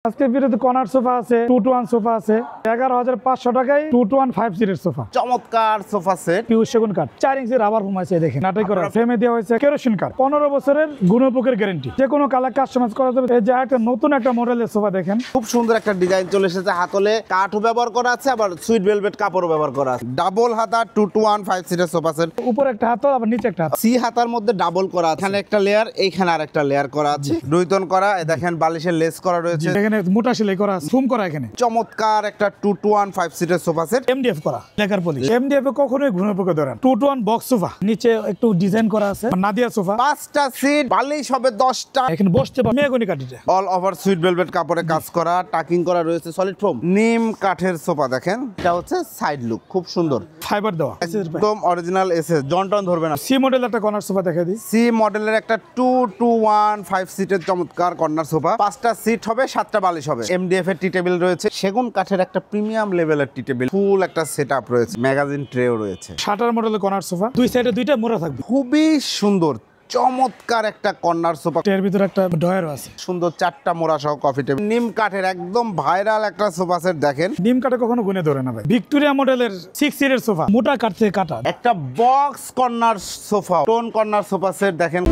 আজকে ভিডিওতে corner sofa আছে, 2-to-1 সোফা আছে 11,500 টাকায় 2-to-1 5 সিটের সোফা। চমৎকার সোফা সেট, পিওর সেগুন কাঠ, 4 ইঞ্চি রাবার ফোম আছে, দেখেন নাটাই করা, ফ্রেমে দেওয়া হয়েছে কেরোসিন কাঠ, 15 বছরের গুণপোকের গ্যারান্টি, যে কোনো কালার কাস্টমাইজ করা যাবে। এই যে একটা নতুন একটা মডেলের সোফা দেখেন, খুব সুন্দর একটা ডিজাইন চলে এসেছে। হাতলে কাঠও ব্যবহার করা আছে, আবার সুইট ভেলভেট কাপড়ও ব্যবহার করা আছে। ডাবল হাতা 2-to-1 5 সিটের সোফা সেট, উপরে একটা হাত আবার নিচে একটা হাত, সি হাতার মধ্যে ডাবল করা আছে, এখানে একটা লেয়ার, এইখানে আরেকটা লেয়ার করা আছে, দুইতন করা। দেখেন বালিশের লেস করা রয়েছে, এখানে মোটা সেলাই করা আছে, ফোম করা। এখানে চমৎকার একটা 2-to-1 5 সিটের সোফা সেট, এমডিএফ করা, লেকার পলিশ। এমডিএফ এ কখনোই গুণপোকে ধরে না। 2-to-1 বক্স সোফা, নিচে একটু ডিজাইন করা আছে, নাদিয়া সোফা, 5টা সিট, বালিশ হবে 10টা। এখানে বসতে পারে মেহগনি কাঠিতে, অল ওভার সুইট ভেলভেট কাপড়ে কাজ করা, টাকিং করা রয়েছে, সলিড ফোম, নিম কাঠের সোফা। দেখেন এটা হচ্ছে সাইড লুক, খুব সুন্দর, ফাইবার দেওয়া, একদম অরিজিনাল এসএস, জনটন ধরবে না। সি মডেল একটা কর্নার সোফা দেখা দিই। সি মডেলের একটা 2-to-1 5 সিটের চমৎকার কর্নার সোফা, 5টা সিট হবে, 7টা বালিশ হবে। এমডিএফ এর টি টেবিল রয়েছে, সেগুন কাঠের একটা প্রিমিয়াম লেভেলের টি টেবিল, ফুল একটা সেটআপ রয়েছে, ম্যাগাজিন ট্রেও রয়েছে। শাটার মডেলের কর্নার সোফা, দুই সাইডে দুইটা মোড়া থাকবে, খুবই সুন্দর চমৎকার একটা কর্নার সোফা, এর ভিতরে একটা ডয়ারও আছে, সুন্দর 4টা মোড়া সহ কফি টেবিল, নিম কাঠের একদম ভাইরাল একটা সোফা সেট। দেখেন নিম কাঠে কখনো গুনে ধরে না ভাই। ভিক্টোরিয়া মডেলের 6 সিটের সোফা, মোটা কাঠ থেকে কাটা, একটা box corner sofa, tone corner sofa set. দেখেন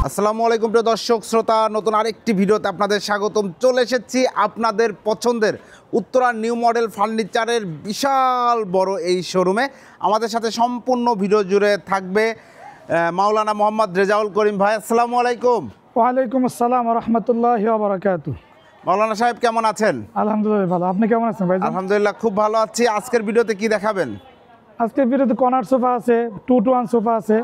আসসালামু আলাইকুম প্রিয় দর্শক শ্রোতা, নতুন আরেকটি ভিডিওতে আপনাদের স্বাগতম। চলে এসেছি আপনাদের পছন্দের উত্তরা নিউ মডেল ফার্নিচারের বিশাল বড় এই শোরুমে। আমাদের সাথে সম্পূর্ণ ভিডিও জুড়ে থাকবে মাওলানা মোহাম্মদ রেজাউল করিম ভাই। আসসালামু আলাইকুম। ওয়ালাইকুম আসসালাম ওয়া রাহমাতুল্লাহি ওয়া বারাকাতুহু। মাওলানা সাহেব কেমন আছেন? আলহামদুলিল্লাহ ভালো, আপনি কেমন আছেন ভাই? আলহামদুলিল্লাহ খুব ভালো আছি। আজকের ভিডিওতে কি দেখাবেন? আজকের ভিডিওতে কর্নার সোফা আছে, 2-to-1 সোফা আছে,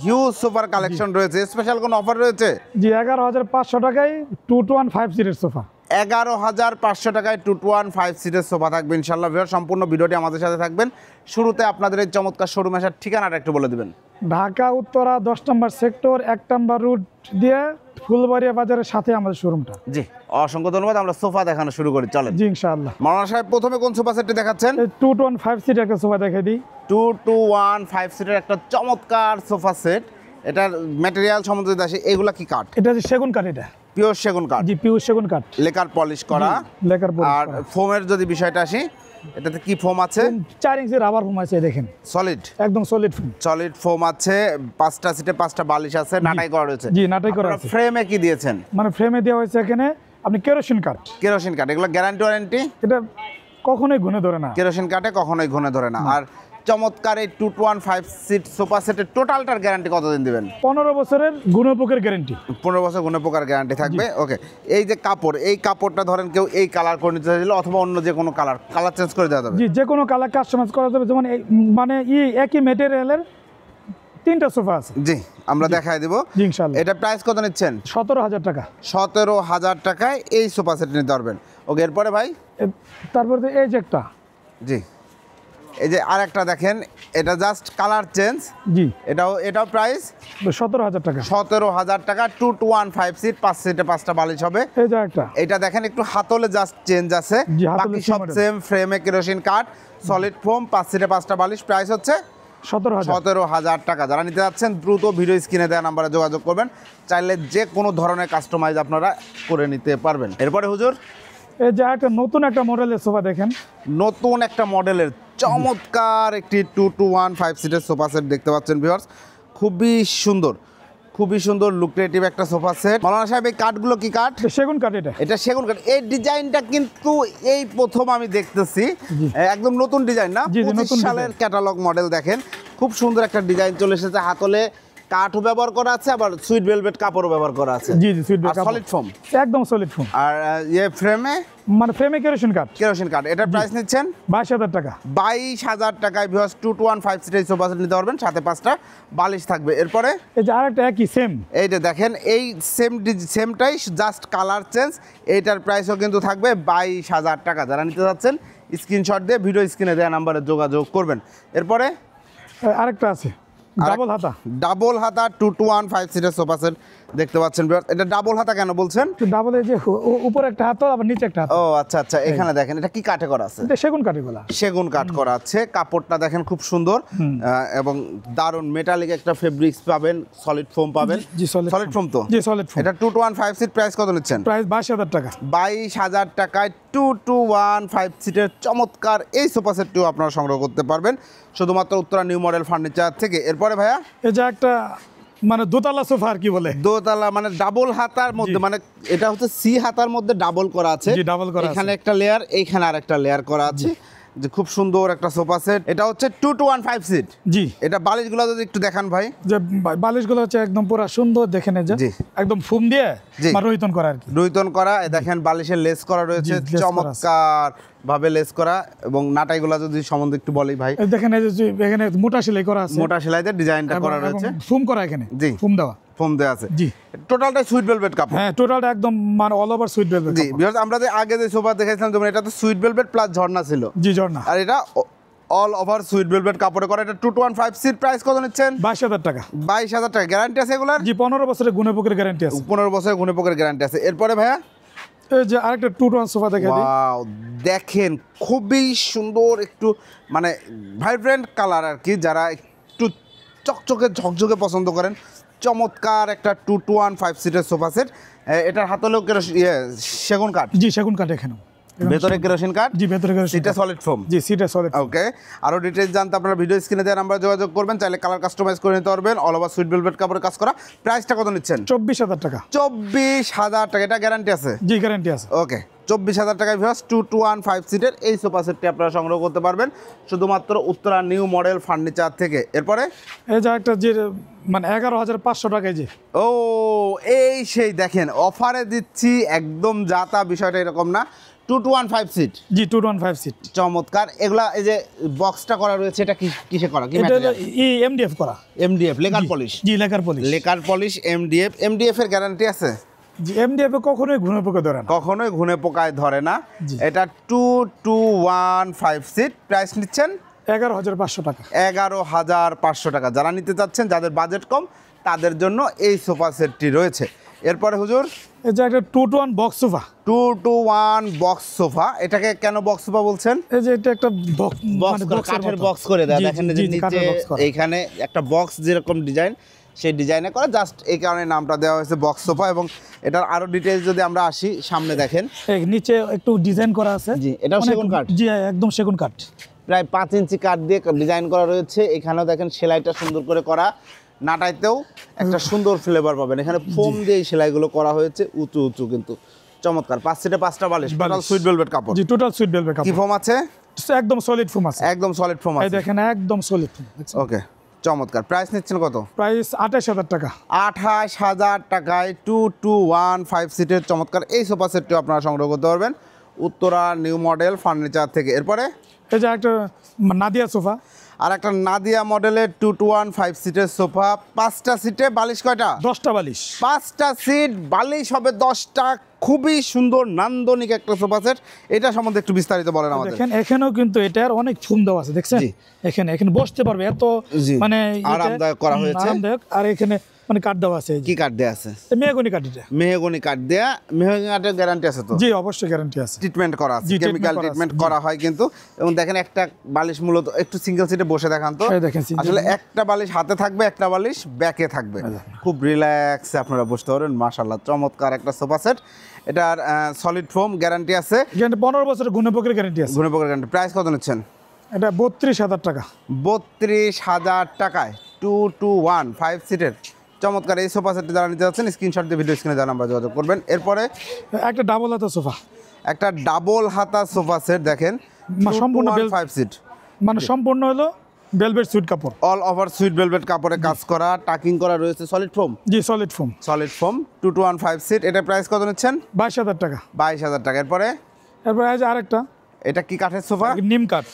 হিউজ সোফার কালেকশন রয়েছে। স্পেশাল কোনো অফার রয়েছে? জি 11,500 টাকায় 2-to-1 5 সিটের সোফা। 11,500 টাকায় 2-to-1 5 সিটের সোফা থাকবে ইনশাল্লাহ। সম্পূর্ণ ভিডিওটি আমাদের সাথে থাকবেন। শুরুতে আপনাদের এই চমৎকার শোরুমে আসার ঠিকানাটা একটু বলে দিবেন। ঢাকা উত্তরা 10 নম্বর সেক্টর 1 নম্বর রুট দিয়ে ফুলবাড়িয়া বাজারের সাথে আমাদের শোরুমটা। জি অসংখ্য ধন্যবাদ। আমরা সোফা দেখানো শুরু করি, চলেন। জি ইনশাআল্লাহ। মাওলানা সাহেব প্রথমে কোন সোফা সেটটি দেখাচ্ছেন? 2-to-1 5 সিটের একটা সোফা দেখাই দিই। 2-to-1 5 সিটের একটা চমৎকার সোফা সেট। এটার ম্যাটেরিয়াল সম্বন্ধে আসে, এগুলা কি কাঠ? এটা হচ্ছে সেগুন কাঠ, এটা পিওর সেগুন কাঠ। জি পিওর সেগুন কাঠ, লেকার পলিশ করা। লেকার পলিশ আর করা। ফোমের যদি বিষয়টা আসি, এটাতে কি ফোম আছে? 4 ইঞ্চি রাবার ফোম আছে, দেখেন সলিড, একদম সলিড ফোম। সলিড ফোম আছে, 5টা সিটে 5টা বালিশ আছে, নাটাই করা রয়েছে। জি নাটাই করা আছে। ফ্রেমে কি দিয়েছেন? মানে ফ্রেমে দেওয়া হয়েছে এখানে আপনি কেরোসিন কাঠ, কেরোসিন কাঠ। এগুলো গ্যারান্টি ওয়ারেন্টি? এটা কখনোই গুনে ধরে না, কেরোসিন কাঠে কখনোই ঘুনে ধরে না। আর চমৎকার এই 2-to-1 5 সিট সোফা সেটের টোটালটার গ্যারান্টি কতদিন দিবেন? 15 বছরের গুণপোকের গ্যারান্টি। 15 বছর গুণে পোকার গ্যারান্টি থাকবে। ওকে, এই যে কাপড়, এই কাপড়টা ধরেন কেউ এই কালার করে নিতে চাইলে অথবা অন্য যে কোনো কালার চেঞ্জ করে দেওয়া যাবে। জি যে কোনো কালার কাস্টমাইজ করা যাবে, যেমন মানে একই ম্যাটেরিয়ালের 3টা সোফা আছে। জি আমরা দেখাই দেব। জি ইনশাআল্লাহ। এটা প্রাইস কত নিচ্ছেন? 17,000 টাকা। 17,000 টাকায় এই সোফা সেট নিতে পারবেন। ওকে, এরপরে ভাই তারপরে এই যে একটা, জি এই যে আরেকটা দেখেন, এটা জাস্ট কালার চেঞ্জ। জি এটাও প্রাইস 17,000 টাকা। 17,000 টাকা। 2-to-1 5 সিট, 5 সিটে 5টা বালিশ হবে। এই যে একটা, এটা দেখেন একটু হাতলে জাস্ট চেঞ্জ আছে, জি, হাতলে বাকি same সব model। সেম। ফ্রেমে কেরোসিন কাঠ, সলিড ফোম, 5 সিটে 5টা বালিশ। প্রাইস হচ্ছে 17,000। 17,000 টাকা। যারা নিতে যাচ্ছেন দ্রুত ভিডিও স্ক্রিনে দেওয়া নাম্বারে যোগাযোগ করবেন, চাইলে যে কোনো ধরনের কাস্টমাইজ আপনারা করে নিতে পারবেন। এরপরে হুজুর এই যে একটা নতুন একটা মডেলের সোফা দেখেন, নতুন একটা মডেলের চমৎকার একটি 2-to-1 5 সিটের সোফা সেট দেখতে পাচ্ছেন ভিউয়ার্স। খুবই সুন্দর, খুবই সুন্দর লুক্রেটিভ একটা সোফা সেট। মাওলানা সাহেব এই কাঠগুলো কি কাঠ? এটা সেগুন কাঠ। এটা সেগুন কাঠ। এই ডিজাইনটা কিন্তু এই প্রথম আমি দেখতেছি, একদম নতুন ডিজাইন না? জি, নতুন 25 সালের ক্যাটালগ মডেল। দেখেন খুব সুন্দর একটা ডিজাইন চলে এসেছে। হাতলে কাঠও ব্যবহার করা আছে, আবার সুইট ভেলভেট কাপড়ও ব্যবহার করা আছে। জি জি সুইট কাঠ, সলিড ফোম, একদম সলিড ফোম। আর ফ্রেমে মানে ফ্রেমে কেরোসিন কাঠ। কেরোসিন কাঠ। এটার প্রাইস নিচ্ছেন 22,000 টাকা। 22,000 টাকায় ভিউয়ার্স 2-to-1 5 সিটের সোফা সেট নিতে পারবেন, সাথে 5টা বালিশ থাকবে। এরপরে এই যে আরেকটা একই সেম, এইটা দেখেন, এই সেমটাই জাস্ট কালার চেঞ্জ। এইটার প্রাইসও কিন্তু থাকবে 22,000 টাকা। যারা নিতে যাচ্ছেন স্ক্রিনশট দিয়ে ভিডিও স্ক্রিনে দেওয়া নাম্বারে যোগাযোগ করবেন। এরপরে আরেকটা আছে ডাবল হাতা। ডাবল হাতা 2-to-1 5 সিটের সোফা সেট দেখতে পাচ্ছেন viewers, এটা ডাবল হাতা কেন বলছেন? ডাবল এই যে উপরে একটা হাত আবার নিচে একটা হাত। ও আচ্ছা আচ্ছা, এখানে দেখেন এটা কি কাঠে করা আছে? এটা সেগুন কাঠে গলা, সেগুন কাঠ করা আছে। কাপড়টা দেখেন খুব সুন্দর এবং দারুন মেটালিক একটা ফেব্রিক্স পাবেন, সলিড ফোম পাবেন। জি সলিড ফোম তো? জি সলিড ফোম। এটা 215 সিট, প্রাইস কত নিচ্ছেন? প্রাইস 22,000 টাকা। 22,000 টাকায় 215 সিটের চমৎকার এই সোফা সেটটিও আপনারা সংগ্রহ করতে পারবেন শুধুমাত্র উত্তরা নিউ মডেল ফার্নিচার থেকে। এরপরে ভাইয়া এই যে একটা মানে দোতলা সোফা আর কি বলে, দোতলা মানে ডাবল হাতার মধ্যে, মানে এটা হচ্ছে সি হাতার মধ্যে ডাবল করা আছে। জি ডাবল করা আছে, এখানে একটা লেয়ার, এইখানে আরেকটা লেয়ার করা আছে। যে খুব সুন্দর একটা সোফা সেট। এটা হচ্ছে 215 সিট। জি এটা বালিশগুলো যদি একটু দেখান ভাই। যে বালিশগুলো হচ্ছে একদম পুরো সুন্দর, দেখেন এই যে জি। একদম ফুম দিয়ে জি। রোহিতন করা আর কি। রুইতন করা, দেখেন বালিশের লেস করা রয়েছে, জি, লেস করা আছে। চমৎকার ভাবে লেস করা। এবং নাটাইগুলো যদি সম্বন্ধে একটু বলি ভাই। এই দেখেন এই যে এখানে মোটা সেলাই করা আছে, মোটা সেলাইতে ডিজাইনটা করা রয়েছে, ফুম করা এখানে। জি। ফুম দেওয়া। ফোম দেওয়া আছে। জি টোটালটা সুইট ভেলভেট কাপড়। হ্যাঁ টোটালটা একদম মানে all over sweet velvet. G because আমরা যে আগে যে সোফা দেখেছিলাম যেমন এটা তো সুইট ভেলভেট প্লাস ঝর্ণা ছিল। জি ঝর্ণা। আর এটা অল ওভার সুইট ভেলভেট কাপড়ে করা। এটা 215 সিট, প্রাইস কত নিচ্ছেন? 22,000 টাকা। 22,000 টাকা। গ্যারান্টি আছে এগুলার? জি 15 বছরের গুণে পোকের গ্যারান্টি আছে। 15 বছরের গুণে পোকের গ্যারান্টি আছে। এরপরে ভাইয়া এই যে আরেকটা 2-1 সোফা দেখে দিই। ওয়াও, দেখেন খুবই সুন্দর, একটু মানে ভাইব্রেন্ট কালার আর কি, যারা একটু চকচকে ঝকঝকে পছন্দ করেন। চমৎকার একটা 215 সিটের সোফা সেট। এটার হাতলেও সেগুন কাঠ। জি সেগুন কাঠ এখানে। ভেতরে কেরোসিন কাঠ। জি ভেতরে কেরোসিন সিটটা সলিড ফোম। জি সিটে সলিড। ওকে, আরো ডিটেইলস জানতে আপনারা ভিডিও স্ক্রিনে দেওয়া নাম্বার যোগাযোগ করবেন, চাইলে কালার কাস্টমাইজ করে নিতে পারবেন। অল ওভার সুইট ভেলভেট কাপড়ে কাজ করা। প্রাইসটা কত নিচ্ছেন? 24,000 টাকা। 24,000 টাকা। এটা গ্যারান্টি আছে? জি গ্যারান্টি আছে। ওকে, 24,000 টাকায় ভিউয়ার্স 215 সিটের এই সোফা সেটটি আপনারা সংগ্রহ করতে পারবেন শুধুমাত্র উত্তরা নিউ মডেল ফার্নিচার থেকে। এরপরে এই যে একটা যে মানে 11,500 টাকায় যে। ও এই সেই দেখেন অফারে দিচ্ছি, একদম যাতা বিষয়টা এরকম না। 215 সিট। জি 215 সিট। চমৎকার। এগুলা এই যে বক্সটা করা রয়েছে, এটা কিসে করা? কি এটা ম্যাটেরিয়াল? এমডিএফ করা। MDF lacquer polish. জি lacquer polish. Lacquer polish MDF. MDF এর গ্যারান্টি আছে? জি এমডিএফ এ কখনোই ঘুনে পোকে ধরে না। কখনোই ঘুনে পোকায় ধরে না। জি। এটা 215 সিট, প্রাইস নিচ্ছেন 11,500 টাকা। 11,500 টাকা। যারা নিতে চাচ্ছেন, যাদের বাজেট কম, তাদের জন্য এই সোফা সেটটি রয়েছে। এরপরে হুজুর এই যে একটা 2-1 বক্স সোফা। 221 box sofa. এটাকে কেন বক্স সোফা বলছেন? এই যে এটা একটা বক্স করে, কাঠের বক্স করে দেয়। দেখেন যে নিচে এইখানে একটা বক্স যেরকম ডিজাইন, সেই ডিজাইনে করা, জাস্ট এই কারণে নামটা দেওয়া হয়েছে বক্স সোফা। এবং এটার আরো ডিটেইলস যদি আমরা আসি, সামনে দেখেন এই নিচে একটু ডিজাইন করা আছে। জি, এটাও সেগুন কাঠ। জি একদম সেগুন কাঠ। প্রায় 5 ইঞ্চি কাঠ দিয়ে ডিজাইন করা রয়েছে। এখানেও দেখেন সেলাইটা সুন্দর করে করা। নাটাইতেও একটা সুন্দর ফ্লেভার পাবেন। এখানে ফোম দিয়ে এই সেলাইগুলো করা হয়েছে, উঁচু উঁচু কিন্তু চমৎকার। 5 সিটে 5টা বালিশ, টোটাল সুইট ভেলভেট কাপড়। জি টোটাল সুইট ভেলভেট কাপড়। কি ফোম আছে? একদম সলিড ফোম আছে। একদম সলিড ফোম এই আছে। দেখেন একদম সলিড ফোম। ওকে, চমৎকার। প্রাইস নিচ্ছেন কত? প্রাইস 28,000 টাকা। 28,000 টাকায় 215 সিটের চমৎকার এই সোফা সেটটিও আপনারা সংগ্রহ করতে পারবেন উত্তরা নিউ মডেল ফার্নিচার থেকে। এরপরে এই যে একটা নাদিয়া সোফা। আর একটা নাদিয়া মডেলের 215 সিটের সোফা। 5টা সিটে বালিশ কয়টা? 10টা বালিশ। 5টা সিট, বালিশ হবে 10টা। খুবই সুন্দর নান্দনিক একটা সোফা সেট। এটা সম্বন্ধে একটু বিস্তারিত বলেন আমাদের। দেখেন এখানেও কিন্তু এটার অনেক ফুম দেওয়া আছে, দেখছেন? জি। এখানে বসতে পারবে, এত জি, মানে আরামদায়ক করা হয়েছে। আরামদায়ক। আর এখানে মানে কাঠ দেওয়া আছে। কি কাঠ দেয়া আছে? মেহগনি কাঠ এটা। মেহগনি কাঠ দেয়া। মেহগনি কাঠের গ্যারান্টি আছে তো? জি অবশ্যই গ্যারান্টি আছে। ট্রিটমেন্ট করা আছে, জি, কেমিক্যাল treatment করা ট্রিটমেন্ট আছে, করা হয় কিন্তু। এবং দেখেন একটা বালিশ মূলত একটু সিঙ্গেল সিটে বসে দেখান তো। এই দেখেন single আসলে একটা বালিশ হাতে থাকবে, একটা বালিশ ব্যাকে থাকবে। খুব রিল্যাক্সে আপনারা বসতে পারবেন। মাশাআল্লাহ, চমৎকার একটা সোফা সেট। এটার সলিড ফোম গ্যারান্টি আছে। গ্যারান্টি 15 বছরের গুণে পোকের গ্যারান্টি আছে। ঘুরে পোকার গ্যারান্টি। প্রাইস কত নিচ্ছেন? এটা 32,000 টাকা। 32,000 টাকায় 215 সিটের চমৎকার এই সোফা সেটটি যারা নিতে যাচ্ছেন, স্ক্রিনশট দিয়ে ভিডিও স্ক্রিনে যারা নাম্বার যোগাযোগ করবেন। এরপরে একটা ডাবল হাতা সোফা। একটা ডাবল হাতা সোফা সেট দেখেন, সম্পূর্ণ 215 সিট, মানে সম্পূর্ণ হলো ভেলভেট সুইট কাপড়। অল ওভার সুইট ভেলভেট কাপড়ে কাজ করা, টাকিং করা রয়েছে, সলিড ফোম। জি solid foam. Solid foam 215 seat. এটা প্রাইস কত নিচ্ছেন? 22,000 টাকা। 22,000 টাকা। এরপরে এরপর এই যে আরেকটা এটা কি কাঠের সোফা? নিম কাঠ।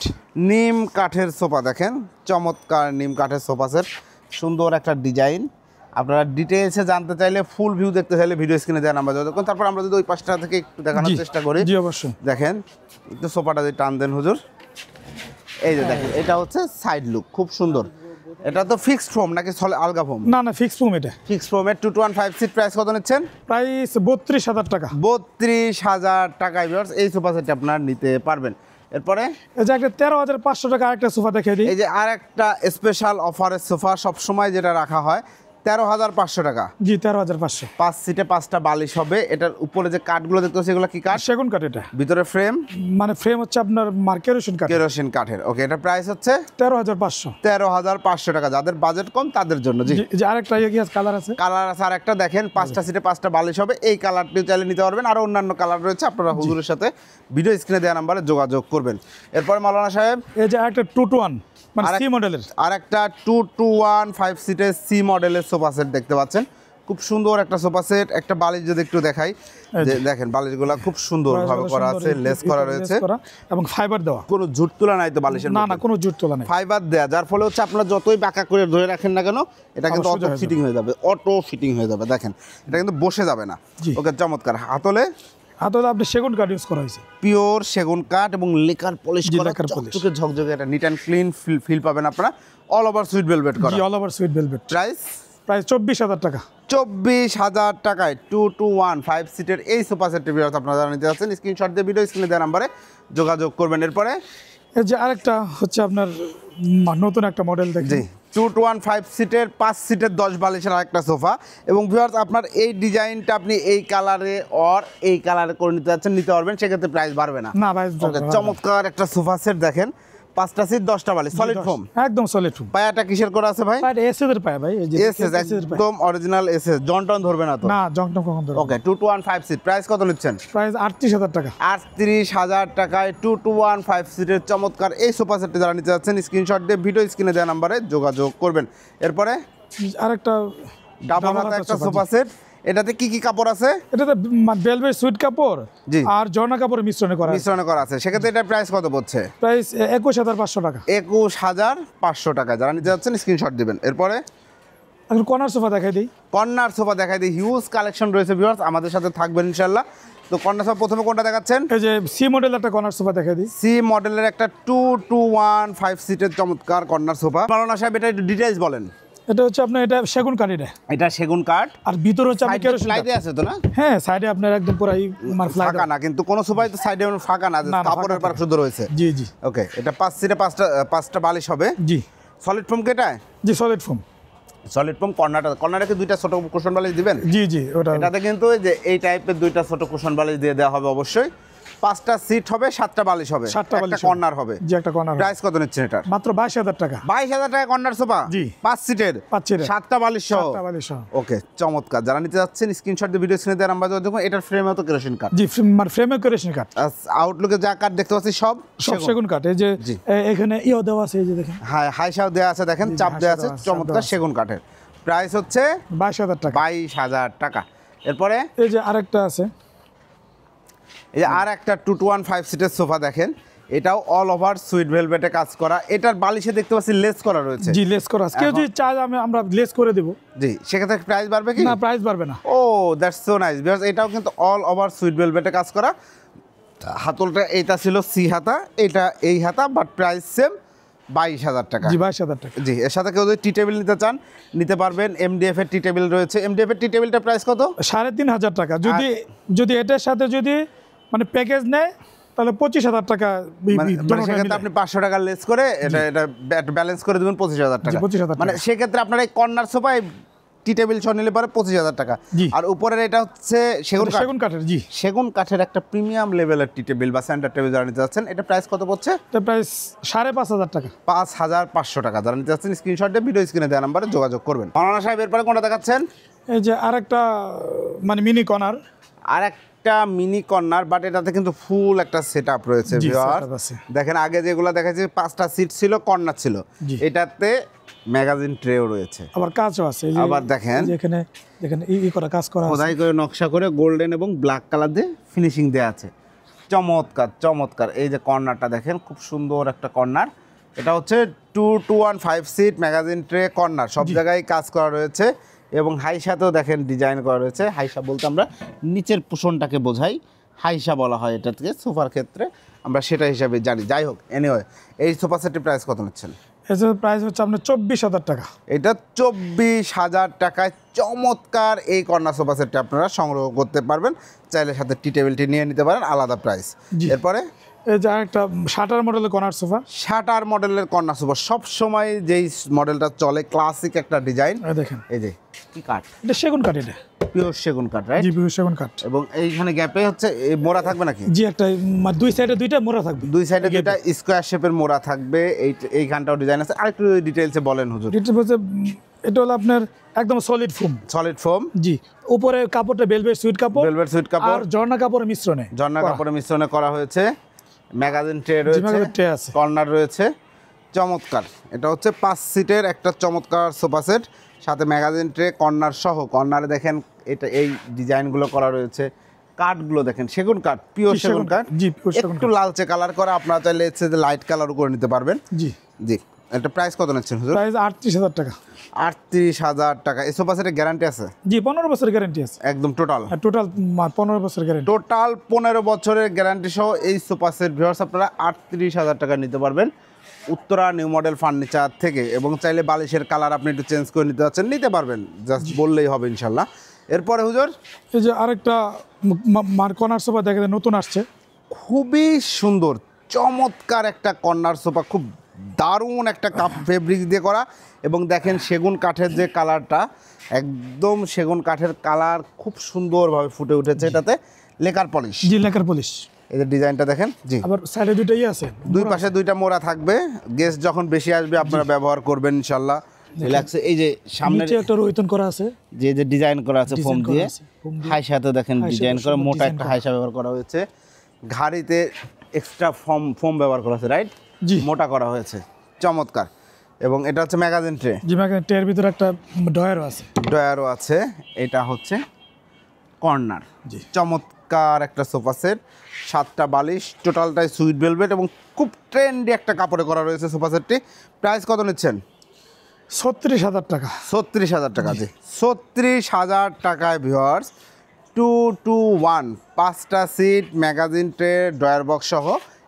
নিম কাঠের সোফা দেখেন, চমৎকার নিম কাঠের সোফা সেট। সুন্দর একটা ডিজাইন। আপনারা ডিটেইলসে জানতে চাইলে, ফুল ভিউ দেখতে চাইলে ভিডিও স্ক্রিনে দেওয়া নাম্বার যোগাযোগ করুন। তারপর আমরা যদি ওই পাশটা থেকে একটু দেখানোর জি, চেষ্টা করি। জি অবশ্যই। দেখেন একটু সোফাটা যদি টান দেন হুজুর, এই যে দেখেন, এটা হচ্ছে সাইড লুক, খুব সুন্দর। এটা তো ফিক্সড ফোম নাকি আলগা ফোম? না না, ফিক্স ফোম এটা। ফিক্সড ফোমের 2 to 1 5 সিট প্রাইস কত নিচ্ছেন? প্রাইস 32,000 টাকা। 32,000 টাকায় ভিউয়ার্স এই সোফা সেটটি আপনার নিতে পারবেন। এরপরে এই যে একটা 13,500 টাকা আরেকটা সোফা দেখিয়ে দিই। এই যে আরেকটা স্পেশাল অফারের সোফা সবসময় যেটা রাখা হয় 13,500 টাকা। জি 13,500। 5 সিটে 5টা বালিশ হবে। এটার উপরে যে কাঠগুলো দেখতে পাচ্ছি এগুলো কি কাঠ? সেগুন কাঠ এটা। ভিতরে ফ্রেম মানে ফ্রেম হচ্ছে আপনার কেরোসিন কাঠ। কেরোসিন কাঠের। ওকে, এটা প্রাইস হচ্ছে 13,500। 13,500 টাকা। যাদের বাজেট কম তাদের জন্য। জি, যে আরেকটা কালার আছে। কালার আছে আরেকটা, দেখেন 5টা সিটে 5টা বালিশ হবে। এই কালারটিও চাইলে নিতে পারবেন, আরো অন্যান্য কালার রয়েছে। আপনারা হুজুরের সাথে ভিডিও স্ক্রিনে দেওয়া নাম্বারে যোগাযোগ করবেন। এরপর মাওলানা সাহেব এই যে আরেকটা 2 to 1 মানে সি মডেলের আরেকটা 2 to 1 5 সিটের সি মডেলের সোফা সেট দেখতে পাচ্ছেন। খুব সুন্দর একটা সোফা সেট। একটা বালিশ যদি একটু দেখাই, যে দেখেন বালিশগুলো খুব সুন্দর ভাবে করা আছে, লেস করা রয়েছে এবং ফাইবার দেওয়া। কোনো জুট তোলা নাই তো বালিশের? না না, কোনো জুট তোলা নাই, ফাইবার দেয়া, যার ফলে হচ্ছে আপনারা যতই বাঁকা করে ধরে রাখেন না কেন এটা কিন্তু অটো ফিটিং হয়ে যাবে। অটো ফিটিং হয়ে যাবে, দেখেন এটা কিন্তু বসে যাবে না। ওকে, চমৎকার। হাতলে আপনি সেগুন কাঠ ইউজ করা হয়েছে, পিওর সেগুন কাঠ এবং লেকার পলিশ করা, চকচকে ঝকঝকে একটা নিট অ্যান্ড ক্লিন ফিল পাবেন আপনারা। অল ওভার সুইট ভেলভেট করা। জি, all over sweet velvet. Price 24,000 টাকা। 24,000 টাকায় 2 to 1 5 সিটের এই সোফা সেটটি আপনারা জানা নিতে যাচ্ছেন। স্ক্রিনশট দিয়ে ভিডিও স্ক্রিনে দেওয়া নাম্বারে যোগাযোগ করবেন। এরপরে এই যে আরেকটা হচ্ছে আপনার নতুন একটা মডেল দেখেন। জি, 2 to 1 5 সিটের 5 সিটের 10 বালিশের আরেকটা সোফা। এবং ভিউয়ার্স আপনার এই ডিজাইনটা আপনি এই কালারে অর এই কালারে করে নিতে যাচ্ছেন, নিতে পারবেন, সেক্ষেত্রে প্রাইস বাড়বে না। না ভাই, চমৎকার একটা সোফা সেট দেখেন। 5টা সিট 10টা বালিশ, সলিড ফোম, একদম সলিড ফোম। পায়াটা কিসের করা আছে ভাই? পায়া এসএস এর পায়া ভাই। এই যে এসএস, একদম অরিজিনাল এসএস। জনটন ধরবে না তো? না, জংটন কখন ধরবে। ওকে, 2 to 1 5 সিট প্রাইস কত নিচ্ছেন? প্রাইস 38,000 টাকা। 38,000 টাকায় 2 to 1 5 সিটের চমৎকার এই সোফা সেটটি যারা নিতে যাচ্ছেন স্ক্রিনশট দিয়ে ভিডিও স্ক্রিনে দেওয়া নাম্বারে যোগাযোগ করবেন। এরপরে আরেকটা ডাবল হাতা একটা সোফা সেট। এটাতে কি কি কাপড় আছে? এটাতে ভেলভেট সুইট কাপড় জি আর ঝর্ণা কাপড়ের মিশ্রণে করা আছে। সেক্ষেত্রে এটা প্রাইস কত পড়ছে? প্রাইস 21,500 টাকা। 21,500 টাকা। যারা নিতে যাচ্ছেন স্ক্রিনশট দিবেন। এরপরে এখন কর্নার সোফা দেখাই দিই। কর্নার সোফা দেখাই দিই। হিউজ কালেকশন রয়েছে ভিউয়ার্স, আমাদের সাথে থাকবেন ইনশাআল্লাহ। তো কর্নার সোফা প্রথমে কোনটা দেখাচ্ছেন? এই যে সি মডেল একটা কর্নার সোফা দেখাই দিই। সি মডেলের একটা 2 to 1 5 সিটের চমৎকার কর্নার সোফা। মাওলানা সাহেব এটা একটু ডিটেইলস বলেন। এটা হচ্ছে আপনার এটা সেগুন কাঠ। এটা সেগুন কাঠ আর ভিতরে হচ্ছে আপনি কেরোসিন লাইটে আছে তো না? হ্যাঁ, সাইডে আপনার একদম পুরাই ফাঁকা না, কিন্তু কোন সোফায় তো সাইডে ফাঁকা না, কাপড়ের পার্ক শুধু রয়েছে। জি জি। ওকে, এটা 5 সিটে 5টা বালিশ হবে। জি, সলিড ফোম কেটা? জি সলিড ফোম। Solid foam. কর্নারে কি দুইটা ছোট কুশন বালিশ দিবেন? জি জি, ওটা এটাতে কিন্তু এই যে এই টাইপের দুইটা ছোট কুশন বালিশ দিয়ে দেওয়া হবে অবশ্যই। 5টা সিট হবে, 7টা বালিশ হবে, 7টা বালিশ, একটা কর্নার হবে। জি, একটা কর্নার। প্রাইস কত নিচ্ছেন এটার? মাত্র 22,000 টাকা। 22,000 টাকা কর্নার সোফা। জি, 5 সিটের 7টা বালিশ সহ। 7টা বালিশ সহ। ওকে, চমৎকার। যারা নিতে যাচ্ছেন স্ক্রিনশট দিয়ে ভিডিও স্ক্রিনে দেওয়া নাম্বার দেখুন। এটার ফ্রেমে তো কেরোসিন কাঠ। জি, ফ্রেমে কেরোসিন কাঠ। আউটলুকে যা কাঠ দেখতে পাচ্ছি সব সেগুন কাঠ। এই যে এখানে দেওয়া আছে, এই যে দেখেন হাইসাও দেওয়া আছে, দেখেন চাপ দেওয়া আছে, চমৎকার সেগুন কাঠের। প্রাইস হচ্ছে 22,000 টাকা। 22,000 টাকা। এরপরে এই যে আরেকটা আছে, এই যে আর একটা 2 to 1 5 সিটের সোফা দেখেন। এটাও অল ওভার সুইট ভেলভেটে কাজ করা। এটার বালিশে দেখতে পাচ্ছি লেস করা রয়েছে। জি, লেস করা আছে। কেউ যদি চায় আমরা লেস করে দেব। জি, সেক্ষেত্রে প্রাইস বাড়বে কি? না, প্রাইস বাড়বে না। ও, দ্যাটস সো নাইস। বিকজ এটাও কিন্তু অল ওভার সুইট ভেলভেটে কাজ করা। হাতলটা এইটা ছিল সি হাতা, এটা এই হাতা, বাট প্রাইস সেম 22,000 টাকা। জি, 22,000 টাকা। জি, এর সাথে কেউ যদি টি টেবিল নিতে চান নিতে পারবেন। এমডিএফ এর টি টেবিল রয়েছে। এমডিএফ এর টি টেবিলটা প্রাইস কত? 3,500 টাকা। যদি এটার সাথে যদি মানে প্যাকেজ নেয় তাহলে 25,000 টাকা। সেক্ষেত্রে আপনি 500 টাকা লেস করে এটা ব্যালেন্স করে দেবেন 25,000 টাকা। 25,000 মানে সেক্ষেত্রে আপনার এই কর্নার সোফায় টি টেবিল সহ নিলে পরে 25,000 টাকা। আর উপরের এটা হচ্ছে সেগুন কাঠের। জি, সেগুন কাঠের একটা প্রিমিয়াম লেভেলের টি টেবিল বা সেন্টার টেবিল যারা নিতে যাচ্ছেন, এটা প্রাইস কত পড়ছে? এটা প্রাইস 5,500 টাকা। 5,500 টাকা। যারা নিতে যাচ্ছেন স্ক্রিনশট দিয়ে ভিডিও স্ক্রিনে দেওয়া নাম্বারে যোগাযোগ করবেন। মাওলানা সাহেব এরপরে কোনটা দেখাচ্ছেন? এই যে আরেকটা মানে মিনি কর্নার। আরেকটা মিনি কর্নার, বাট এটাতে কিন্তু ফুল একটা সেট আপ রয়েছে। দেখেন আগে যেগুলো দেখাচ্ছি 5টা সিট ছিল, কর্নার ছিল, এটাতে ম্যাগাজিন ট্রেও রয়েছে, আবার কাজও আছে। আবার দেখেন এখানে দেখেন করা কাজ করা খোদাই করে নকশা করে গোল্ডেন এবং ব্ল্যাক কালার দিয়ে ফিনিশিং দেওয়া আছে। চমৎকার চমৎকার। এই যে কর্নারটা দেখেন, খুব সুন্দর একটা কর্নার। এটা হচ্ছে 2 to 1 5 seat magazine tray corner. সব জায়গায় কাজ করা রয়েছে এবং হাইসাতেও দেখেন ডিজাইন করা রয়েছে। হাইসা বলতে আমরা নিচের পোষণটাকে বোঝাই, হাইসা বলা হয় এটাকে সোফার ক্ষেত্রে, আমরা সেটা হিসাবে জানি। যাই হোক, এনিওয়ে এই সোফা সেটের প্রাইস কত নিচ্ছেন? এর প্রাইস হচ্ছে আপনার 24,000 টাকা। এটা 24,000 টাকায় চমৎকার এই কর্নার সোফা সেটটা আপনারা সংগ্রহ করতে পারবেন। চাইলে সাথে টি টেবিলটি নিয়ে নিতে পারেন, আলাদা প্রাইস। জি। এরপরে এই যে একটা শাটার মডেলের কর্নার সোফা, শাটার মডেলের কর্নার সোফা, সব সময় যেই মডেলটা চলে, ক্লাসিক একটা ডিজাইন। দেখেন এই যে কি কাঠ, এটা সেগুন কাঠ, এটা পিওর সেগুন কাঠ, রাইট? জি পিওর সেগুন কাঠ। এবং এইখানে গ্যাপে হচ্ছে এই মোড়া থাকবে নাকি? জি, একটা দুই সাইডে দুইটা মোড়া থাকবে, দুই সাইডে দুইটা স্কোয়ার শেপের মোড়া থাকবে। এইখানটাও ডিজাইন আছে। আরেকটু ডিটেইলসে বলেন হুজুর। এটা হচ্ছে এটা হলো আপনার একদম সলিড ফোম। Solid foam. জি, উপরে কাপড়টা ভেলভেট সুইট কাপড়, ভেলভেট সুইট কাপড় আর ঝর্ণা কাপড়ের মিশ্রণে, ঝর্ণা কাপড়ের মিশ্রণে করা হয়েছে। ম্যাগাজিন ট্রে ম্যাগাজিন ট্রে আছে, রয়েছে, কর্নার রয়েছে, চমৎকার। এটা হচ্ছে 5 সিটের একটা চমৎকার সোফা সেট, সাথে ম্যাগাজিন ট্রে, কর্নার সহ। কর্নারে দেখেন এটা এই ডিজাইনগুলো করা রয়েছে। কাঠগুলো দেখেন সেগুন কাঠ, পিওর সেগুন কাঠ। জি পিওর সেগুন একটু লালচে কালার করা, আপনারা চাইলে এর সাথে লাইট কালারও করে নিতে পারবেন। জি জি। এটা প্রাইস কত নিচ্ছেন হুজুর? প্রাইস 38,000 টাকা। 38,000 টাকা। এই সোফা সেটের গ্যারান্টি আছে? জি 15 বছরের গ্যারান্টি আছে, একদম টোটাল টোটাল 15 বছরের গ্যারান্টি। টোটাল 15 বছরের গ্যারান্টি সহ এই সোফা সেট ভিউয়ার্স আপনারা 38,000 টাকা নিতে পারবেন উত্তরা নিউ মডেল ফার্নিচার থেকে। এবং চাইলে বালিশের কালার আপনি একটু চেঞ্জ করে নিতে চাচ্ছেন, নিতে পারবেন, জাস্ট বললেই হবে ইনশাল্লাহ। এরপরে হুজুর এই যে আরেকটা কর্নার সোফা দেখেন নতুন আসছে, খুবই সুন্দর চমৎকার একটা কর্নার সোফা, খুব দারুণ একটা কাপ ফেব্রিক দিয়ে করা। এবং দেখেন সেগুন কাঠের যে কালারটা, একদম সেগুন কাঠের কালার খুব সুন্দরভাবে ফুটে উঠেছে। এটাতে লেকার পলিশ। জি লেকার পলিশ। এই যে ডিজাইনটা দেখেন। জি, আবার সাইডে দুইটাই আছে, দুই পাশে দুইটা মোড়া থাকবে। গেস্ট যখন বেশি আসবে আপনারা ব্যবহার করবেন ইনশাল্লাহ রিল্যাক্সে। এই যে সামনে নিচে একটা রোহিতন করা আছে, যে ডিজাইন করা আছে ফোম দিয়ে, হাই সাথে দেখেন হাই ডিজাইন সাথে করা, সুন্দর মোটা ডিজাইন একটা করা। হাইসা ব্যবহার করা হয়েছে। ঘাড়িতে এক্সট্রা ফোম ব্যবহার করা হয়েছে, রাইট? জি মোটা করা হয়েছে, চমৎকার। এবং এটা হচ্ছে ম্যাগাজিন ট্রে, জি ম্যাগাজিন ট্রের ভিতরে একটা ডয়ারও আছে, ডয়ারও আছে। এটা হচ্ছে কর্নার। জি চমৎকার একটা সোফা সেট, 7টা বালিশ, টোটালটাই সুইট ভেলভেট এবং খুব ট্রেন্ডি একটা কাপড়ে করা রয়েছে সোফা সেটটি। প্রাইস কত নিচ্ছেন? 36,000 টাকা। 36,000 টাকা। জি, 36,000 টাকায় ভিউয়ার্স 2-2-1 5টা seat, magazine tray, drawer box সহ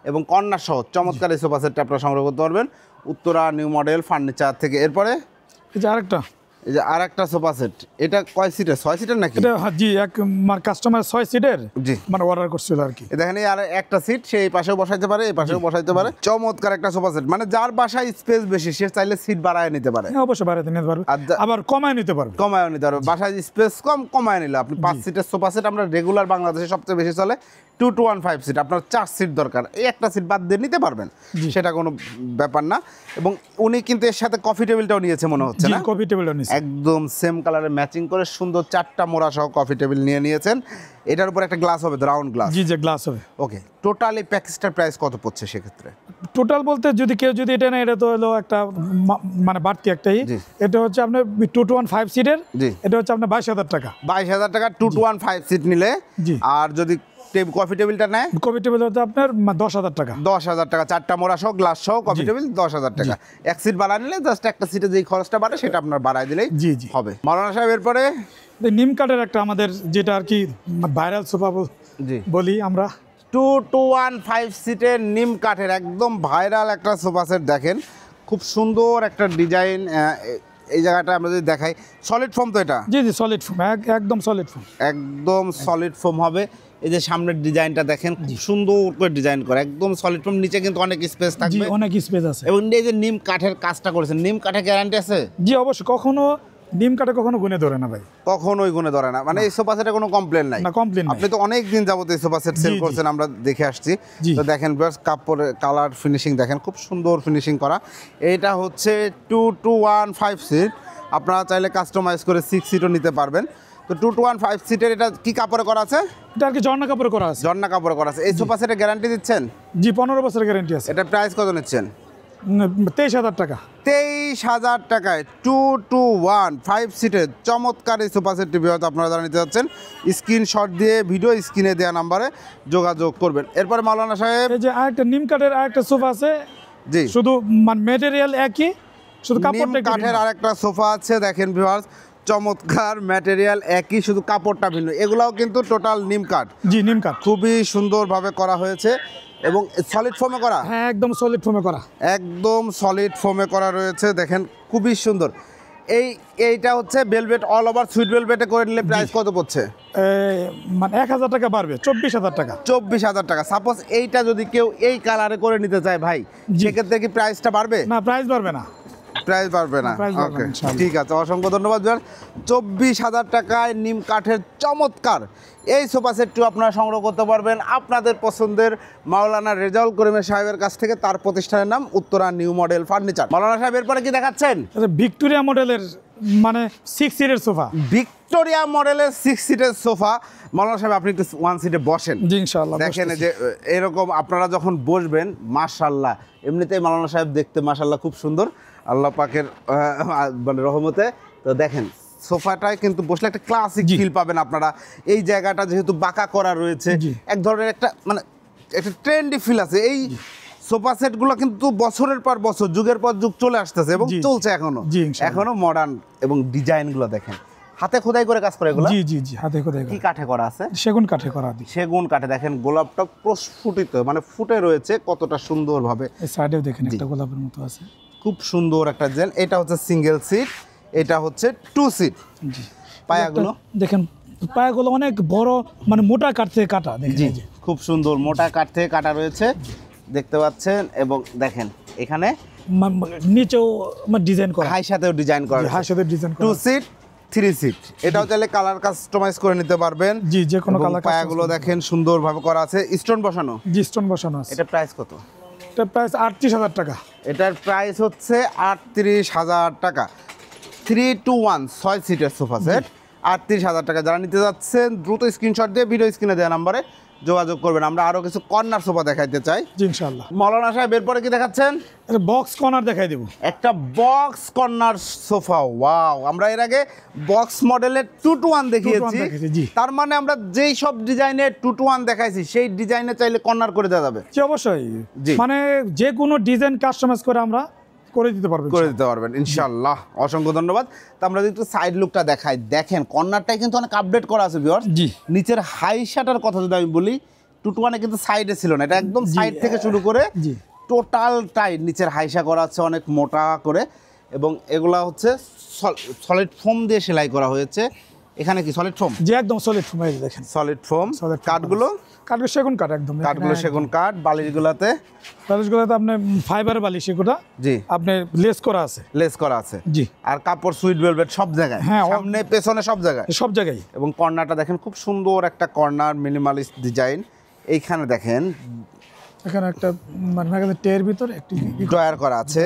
এবং কর্নার সহ চমৎকার এই সোফা সেটটা আপনারা সংগ্রহ করতে পারবেন উত্তরা নিউ মডেল ফার্নিচার থেকে। এরপরে এই যে আরেকটা, এই যে আর একটা সোফা সেট, এটা কয় সিটের? 6 সিটের নাকি? এটা জি এক কাস্টমার 6 সিটের জি, মানে অর্ডার করছিল আর কি। দেখেন এই আর একটা সিট, সে এই পাশেও বসাইতে পারে, এই পাশেও বসাইতে পারে। চমৎকার একটা সোফা সেট, মানে যার বাসায় স্পেস বেশি সে চাইলে সিট বাড়ায় নিতে পারে। হ্যাঁ, অবশ্যই বাড়াতে নিতে পারবে, আর আবার কমায় নিতে পারবে, কমায়ও নিতে পারবে। বাসায় স্পেস কম, কমায় নিলে আপনি 5 সিটের সোফা সেট আমরা রেগুলার বাংলাদেশে সবচেয়ে বেশি চলে 2-1-5 সিট। আপনার 4 সিট দরকার, এই একটা সিট বাদ দিয়ে নিতে পারবেন, সেটা কোনো ব্যাপার না। এবং উনি কিন্তু এর সাথে কফি টেবিলটাও নিয়েছে মনে হচ্ছে জি না? কফি টেবিলও নিছে, একদম সেম কালারে ম্যাচিং করে সুন্দর 4টা মোড়া সহ কফি টেবিল নিয়েছেন। এটার উপর একটা গ্লাস হবে, রাউন্ড গ্লাস। জি যে গ্লাস হবে। ওকে, টোটালি প্যাকেজটার প্রাইস কত পড়ছে সেক্ষেত্রে? টোটাল বলতে যদি কেউ যদি এটা নেয়, এটা তো হলো একটা মানে বাড়তি একটাই। জি। এটা হচ্ছে আপনার 2-1-5 সিটের, জি, এটা হচ্ছে আপনার 22,000 টাকা। 22,000 টাকা 2-1-5 সিট নিলে। জি। আর যদি কফি টেবিলটা নেয় কফি টেবিল হচ্ছে আপনার 10,000 টাকা। 10,000 টাকা, 4টা মোড়া সহ গ্লাস সহ কফি টেবিল 10,000 টাকা। এক সিট বাড়া নিলে জাস্ট একটা সিটে যেই খরচটা বাড়ে সেটা আপনার বাড়ায় দিলেই জি জি হবে। মাওলানা সাহেব এরপরে নিম কাঠের একটা আমাদের যেটা আর কি ভাইরাল সোফা জি, বলি আমরা, 2-1-5 সিটের নিম কাঠের একদম ভাইরাল একটা সোফা সেট। দেখেন খুব সুন্দর একটা ডিজাইন। এই জায়গাটা আমরা যদি দেখাই, সলিড ফোম তো এটা? জি জি সলিড ফোম, একদম সলিড ফোম, একদম সলিড ফোম হবে। এই যে সামনের ডিজাইনটা দেখেন, খুব সুন্দর করে ডিজাইন করা, একদম সলিড ফোম। নিচে কিন্তু অনেক স্পেস জি থাকবে অনেক স্পেস আছে। এবং এই যে নিম কাঠের কাজটা করেছেন, নিম কাঠের গ্যারান্টি আছে? জি অবশ্যই, কখনো নিম কাঠে কখনো গুনে ধরে না ভাই, কখনোই গুণে ধরে না, মানে এই সোফা সেটে কোনো কমপ্লেন নাই? না কমপ্লেন আপনি তো অনেক দিন যাবত এই সোফা সেট সেল জি, জি। করছেন, আমরা দেখে আসছি। জি। তো দেখেন কাপড়ের কালার ফিনিশিং দেখেন, খুব সুন্দর ফিনিশিং করা। এটা হচ্ছে 2-1-5 সিট, আপনারা চাইলে কাস্টমাইজ করে 6 সিটও নিতে পারবেন। তো 2-1-5 সিটের এটা কি কাপড়ে করা আছে? এটা আর কি ঝর্ণা কাপড়ে করা আছে। ঝর্ণা কাপড়ে করা আছে। এই সোফা সেটের গ্যারান্টি দিচ্ছেন? জি 15 বছরের গ্যারান্টি আছে। এটা প্রাইস কত নিচ্ছেন? 23,000 টাকা। 23,000 টাকায় 2-1-5 সিটের চমৎকার এই সোফা সেটটি হয়তো আপনারা যারা নিতে যাচ্ছেন স্ক্রিনশট দিয়ে ভিডিও স্ক্রিনে দেওয়া নাম্বারে যোগাযোগ করবেন। এরপরে মাওলানা সাহেব এই যে আরেকটা নিম কাঠের আরেকটা সোফা আছে, জি, শুধু মানে ম্যাটেরিয়াল একই, শুধু নিম কাপড়টা একটু কাঠের ভিন্ন। আরেকটা সোফা আছে, দেখেন ভিউয়ার্স, চমৎকার ম্যাটেরিয়াল একই, শুধু কাপড়টা ভিন্ন। এগুলাও কিন্তু টোটাল নিম কাঠ, জি নিম কাঠ। খুবই সুন্দরভাবে করা হয়েছে। এবং সলিড ফোমে করা, হ্যাঁ একদম সলিড ফোমে করা। একদম সলিড ফোমে করা রয়েছে, দেখেন খুবই সুন্দর। এইটা হচ্ছে ভেলভেট অল ওভার সুইট ভেলভেটে করে নিলে প্রাইস কত পড়ছে? মানে 1000 টাকা বাড়বে, 24000 টাকা। 24000 টাকা। সাপোজ এইটা যদি কেউ এই কালারে করে নিতে চায় ভাই, সেক্ষেত্রে কি প্রাইসটা বাড়বে? না, প্রাইস বাড়বে না। প্রাইস বাড়বে না, প্রাইস বাড়বে ওকে না, ইনশাআল্লাহ। ঠিক আছে, অসংখ্য ধন্যবাদ। 24000 টাকায় নিম কাঠের চমৎকার এই সোফা সেটটি আপনারা সংগ্রহ করতে পারবেন আপনাদের পছন্দের মাওলানা রেজাউল করিমের সাহেবের কাছ থেকে। তার প্রতিষ্ঠানের নাম উত্তরা নিউ মডেল ফার্নিচার। মাওলানা সাহেব, এরপরে কি দেখাচ্ছেন? আচ্ছা, ভিক্টোরিয়া মডেলের মানে 6 সিটের সোফা। ভিক্টোরিয়া মডেলের 6 সিটের সোফা। মাওলানা সাহেব, আপনি একটু 1 সিটে বসেন। জি ইনশাআল্লাহ। দেখেন যে এরকম আপনারা যখন বসবেন, মাশাআল্লাহ, এমনিতেই মাওলানা সাহেব দেখতে মাশাআল্লাহ খুব সুন্দর, আল্লাহ পাকের মানে রহমতে। তো দেখেন সোফাটায় কিন্তু বসলে একটা ক্লাসিক ফিল পাবেন আপনারা। এই জায়গাটা যেহেতু বাঁকা করা রয়েছে, এক ধরনের একটা মানে একটা ট্রেন্ডি ফিল আছে। এই সোফা সেটগুলো কিন্তু বছরের পর বছর, যুগের পর যুগ চলে আসতেছে এবং চলছে এখনো মডার্ন। এবং ডিজাইনগুলো দেখেন, হাতে খোদাই করে কাজ করে এগুলো। জি জি জি, হাতে খোদাই করে। কি কাঠে করা আছে? সেগুন কাঠে করা। সেগুন কাঠে। দেখেন গোলাপটা প্রস্ফুটিত, মানে ফুটে রয়েছে কতটা সুন্দরভাবে। এই সাইডেও দেখেন একটা গোলাপের মতো আছে, খুব সুন্দর একটা ডিজাইন। এটা হচ্ছে সিঙ্গেল সিট, এটা হচ্ছে 2 সিট। জি, পায়াগুলো দেখেন, পায়াগুলো অনেক বড়, মানে মোটা কাঠ থেকে কাটা। দেখেন, জি, খুব সুন্দর মোটা কাঠ থেকে কাটা রয়েছে, দেখতে পাচ্ছেন। এবং দেখেন এখানে নিচেও ডিজাইন করা, হাই সাথেও ডিজাইন করা, হাই সাথে ডিজাইন করা। 2 সিট 3 সিট। এটাও চাইলে কালার কাস্টমাইজ করে নিতে পারবেন। জি, যে কোনো কালার। পায়াগুলো দেখেন সুন্দরভাবে করা আছে, স্টোন বসানো। জি, স্টোন বসানো আছে। এটা প্রাইস কত? এটা প্রাইস 38000 টাকা। এটার প্রাইস হচ্ছে 38000 টাকা। 3 to 1 6 সিটের সোফা সেট 38000 টাকা। যারা নিতে যাচ্ছেন দ্রুত স্ক্রিনশট দিয়ে ভিডিও স্ক্রিনে দেওয়া নাম্বারে যোগাযোগ করবেন। আমরা আরো কিছু কর্নার সোফা দেখাইতে চাই। জি ইনশাআল্লাহ। মাওলানা সাহেব, এরপরে কি দেখাচ্ছেন? এটা বক্স কর্নার দেখাই দেব। একটা বক্স কর্নার সোফা। ওয়াও, আমরা এর আগে বক্স মডেলের 2 to 1 দেখিয়েছি। জি। তার মানে আমরা যেই সব ডিজাইনের 2 to 1 দেখাইছি, সেই ডিজাইনে চাইলে কর্নার করে দেওয়া যাবে। জি অবশ্যই। জি। মানে যে কোনো ডিজাইন কাস্টমাইজ করে আমরা করে দিতে পারবেন ইনশাআল্লাহ। অসংখ্য ধন্যবাদ। তো আমরা যদি একটু সাইড লুকটা দেখাই, দেখেন কর্নারটাই কিন্তু অনেক আপডেট করা আছে ভিউয়ার্স। জি। নিচের হাই শাটার কথা যদি আমি বলি, 2 to 1 কিন্তু সাইডে ছিল না, এটা একদম সাইড থেকে শুরু করে টোটাল টাইট নিচের হাইসা করা আছে অনেক মোটা করে। এবং এগুলা হচ্ছে সলিড ফোম দিয়ে সেলাই করা হয়েছে। এখানে কি সলিড ফোম? জি, একদম সলিড ফোম। এই দেখেন সলিড ফোম। কাঠগুলো সেগুন কাঠ, একদম কাঠগুলো সেগুন কাঠ। বালিশগুলোতে আপনি ফাইবার বালিশ, এগুলো জি আপনি লেস করা আছে। লেস করা আছে, জি। আর কাপড় সুইট ভেলভেট সব জায়গায়, হ্যাঁ, সামনে পেছনে সব জায়গায়। এবং কর্নারটা দেখেন, খুব সুন্দর একটা কর্নার, মিনিমালিস্ট ডিজাইন। এইখানে দেখেন এখানে একটা মানে টের ভিতর একটি ড্রয়ার করা আছে।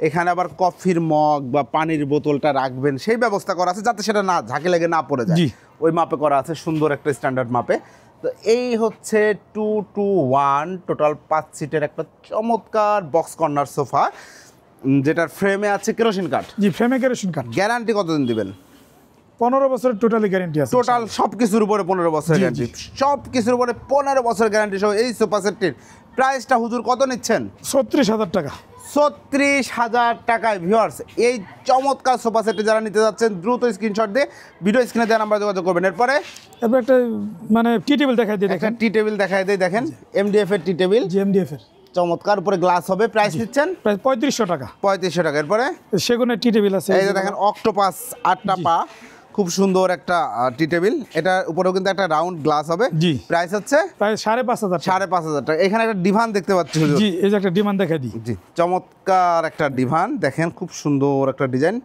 এখানে আবার কফির মগ বা পানির বোতলটা রাখবেন সেই ব্যবস্থা করা আছে, যাতে সেটা না ঝাঁকে লেগে না পড়ে যায়। ওই মাপে করা আছে, সুন্দর একটা স্ট্যান্ডার্ড মাপে। তো এই হচ্ছে 2 to 1 টোটাল 5 সিটের একটা চমৎকার বক্স কর্নার সোফা, যেটার ফ্রেমে আছে কেরোসিন কাঠ। জি, ফ্রেমে কেরোসিন কাঠ। গ্যারান্টি কতদিন দিবেন? 15 বছরের টোটালি গ্যারান্টি আছে। টোটাল সবকিছুর উপরে 15 বছরের গ্যারান্টি। সবকিছুর উপরে 15 বছরের গ্যারান্টি সহ এই সোফা সেটটির প্রাইসটা হুজুর কত নিচ্ছেন? 36000 টাকা। 36000 টাকায় ভিউয়ার্স এই চমৎকার সোফা সেটটি যারা নিতে যাচ্ছেন দ্রুত স্ক্রিনশট দিয়ে ভিডিও স্ক্রিনে দেওয়া নাম্বার যোগাযোগ করবেন। এরপরে একটা মানে টি টেবিল দেখাই দিই, একটা টি টেবিল দেখাই দিই। দেখেন এমডিএফ এর টি টেবিল। জি, এমডিএফ এর চমৎকার, উপরে গ্লাস হবে। প্রাইস দিচ্ছেন প্রায় 3500 টাকা। 3500 টাকা। এরপরে সেগুনের টি টেবিল আছে। এই যে দেখেন অক্টোপাস 8টা পা, খুব সুন্দর একটা টি টেবিল। এটার উপরেও কিন্তু একটা রাউন্ড গ্লাস হবে। জি। প্রাইস হচ্ছে প্রায় 5500 টাকা। 5500 টাকা। এখানে একটা ডিভান দেখতে পাচ্ছি হুজুর। জি, এই যে একটা ডিমান্ড দেখাই দিই। জি, চমৎকার একটা ডিভান, দেখেন খুব সুন্দর একটা ডিজাইন।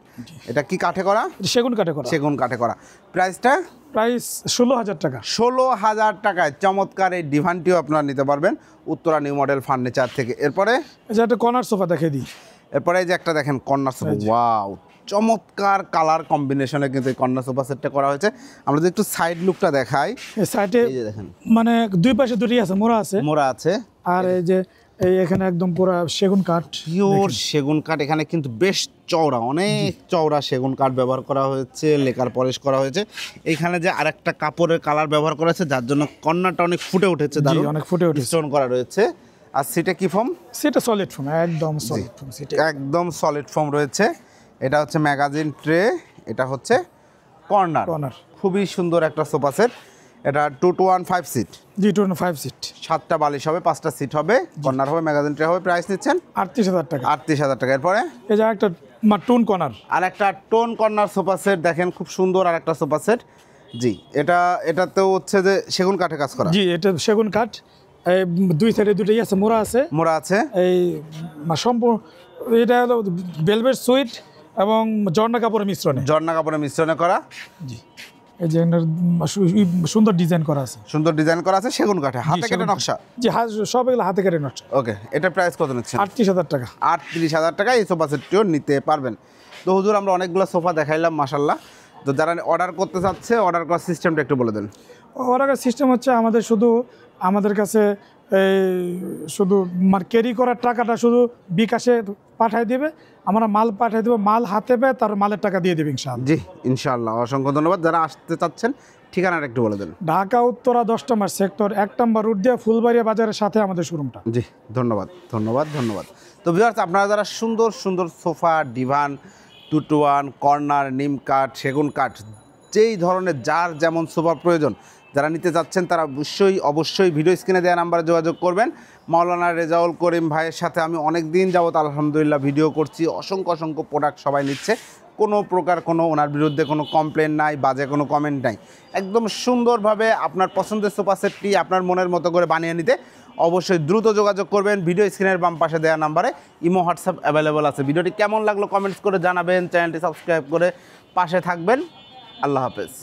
এটা কি কাঠে করা? সেগুন কাঠে করা। সেগুন কাঠে করা। প্রাইসটা প্রাইস 16000 টাকা। 16000 টাকায় চমৎকার এই ডিভানটিও আপনারা নিতে পারবেন উত্তরা নিউ মডেল ফার্নিচার থেকে। এরপরে এই যে একটা কর্নার সোফা দেখাই দিই। এরপরে এই যে একটা দেখেন কর্নার সোফা। ওয়াও, চমৎকার কালার কম্বিনেশনে কিন্তু এই কর্নার সোফা সেটটা করা হয়েছে। আমরা যদি একটু সাইড লুকটা দেখাই, এই সাইডে এই যে দেখেন মানে দুই পাশে দুটি আছে, মোড়া আছে। আর এই যে এখানে একদম পুরো সেগুন কাঠ, পিওর সেগুন কাঠ। এখানে কিন্তু বেশ চওড়া, অনেক চওড়া সেগুন কাঠ ব্যবহার করা হয়েছে, লেকার পলিশ করা হয়েছে। এইখানে যে আরেকটা কাপড়ের কালার ব্যবহার করা হয়েছে, যার জন্য কর্নারটা অনেক ফুটে উঠেছে, দারুণ অনেক ফুটে উঠেছে। স্টোন করা রয়েছে। আর সিটে কি ফোম? সিটে সলিড ফোম, একদম সলিড ফোম। সিটে একদম সলিড ফোম রয়েছে। এটা হচ্ছে ম্যাগাজিন ট্রে, এটা হচ্ছে কর্নার। খুবই সুন্দর একটা সোফা সেট। এটা 2 to 1 5 সিট, জি 25 সিট, 7টা বালিশ হবে, 5টা সিট হবে, কর্নার হবে, ম্যাগাজিন ট্রে হবে। প্রাইস নিচ্ছেন 38,000 টাকা। 38,000 টাকা। এরপরে এই যে একটা টুন কর্নার, আর একটা টোন কর্নার সোফা সেট দেখেন, খুব সুন্দর আর একটা সোফা সেট। জি, এটাতেও হচ্ছে যে সেগুন কাঠে কাজ করা, জি এটা সেগুন কাঠ, এই দুই সাইডে দুটোই আছে, মোড়া আছে, মোড়া আছে। এই সম্পূর্ণ এটা হলো ভেলভেট সুইট এবং জর্না কাপড়ের মিশ্রণে। জর্না কাপড়ের মিশ্রণে করা। জি এই যে এখানে সুন্দর ডিজাইন করা আছে, সুন্দর ডিজাইন করা আছে সেগুন কাঠে, হাতে কেটে নকশা। জি সব এগুলো হাতে কেটে নকশা। ওকে, এটা প্রাইস কত নিচ্ছেন? 38,000 টাকা। 38,000 টাকা এই সোফা সেটটিও নিতে পারবেন। তো হুজুর আমরা অনেকগুলো সোফা দেখাইলাম মাশাল্লাহ। তো যারা অর্ডার করতে চাচ্ছে, অর্ডার করার সিস্টেমটা একটু বলে দেন। অর্ডার সিস্টেম হচ্ছে আমাদের কাছে এই শুধু ক্যারি করার টাকাটা শুধু বিকাশে পাঠিয়ে দেবে, আমরা মাল পাঠিয়ে দেবো, মাল হাতে পেয়ে তার মালের টাকা দিয়ে দেবে ইনশাআল্লাহ। জি ইনশাআল্লাহ, অসংখ্য ধন্যবাদ। যারা আসতে চাচ্ছেন ঠিকানাটা একটু বলে দেন। ঢাকা উত্তরা 10 নম্বর সেক্টর 1 নম্বর রুট দিয়ে ফুলবাড়িয়া বাজারের সাথে আমাদের শোরুমটা। জি ধন্যবাদ ধন্যবাদ ধন্যবাদ। তো ভিউয়ার্স, আপনারা যারা সুন্দর সুন্দর সোফা, ডিভান, 2 to 1, কর্নার, নিম কাঠ, সেগুন কাঠ, যেই ধরনের যার যেমন সোফা প্রয়োজন, যারা নিতে চাচ্ছেন তারা অবশ্যই ভিডিও স্ক্রিনে দেওয়া নাম্বারে যোগাযোগ করবেন। মাওলানা রেজাউল করিম ভাইয়ের সাথে আমি অনেক দিন যাবত আলহামদুলিল্লাহ ভিডিও করছি, অসংখ্য প্রোডাক্ট সবাই নিচ্ছে, কোনো প্রকার ওনার বিরুদ্ধে কোনো কমপ্লেন নাই, বাজে কোনো কমেন্ট নাই। একদম সুন্দরভাবে আপনার পছন্দের সোফা সেটটি আপনার মনের মতো করে বানিয়ে নিতে অবশ্যই দ্রুত যোগাযোগ করবেন। ভিডিও স্ক্রিনের বাম পাশে দেওয়া নাম্বারে ইমো, হোয়াটসঅ্যাপ অ্যাভেলেবল আছে। ভিডিওটি কেমন লাগলো কমেন্টস করে জানাবেন, চ্যানেলটি সাবস্ক্রাইব করে পাশে থাকবেন। আল্লাহ হাফেজ।